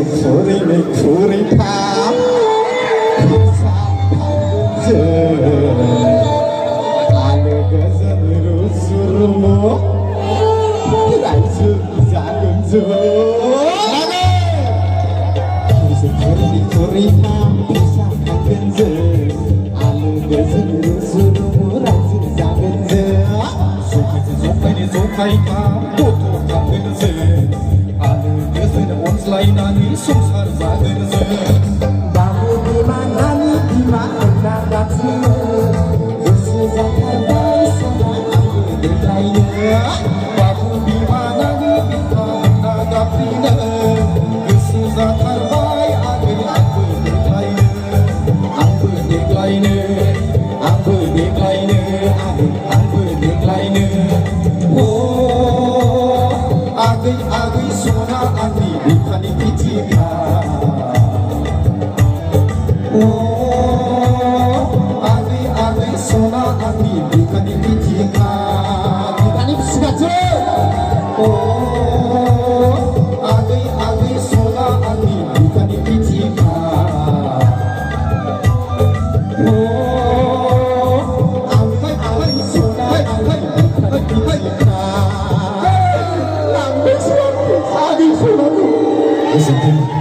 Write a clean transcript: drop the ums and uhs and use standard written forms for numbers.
소리는 구리파 저 아내가산으로 수르모 라이스 작은 저 소리는 구리파 비상한 근저 아내가산으로 수르모 라이스 작은 저 속하니 속하이파 보톡한 근저 Lainani sungsar zagerze Bahu dimanani dimana daksina Yesu zakar bayi sana aku berlainnya Bahu dimanani dimana daksina Yesu zakar bayi aku berlainnya Aku berlainnya Aku berlainnya Aku berlainnya Oh Agai sona ani Bikani pitika Oh Agai sona ani Bikani pitika Bikani pitika Oh Agai sona ani Bikani pitika Oh Agai sona ani Bikani pitika Listen to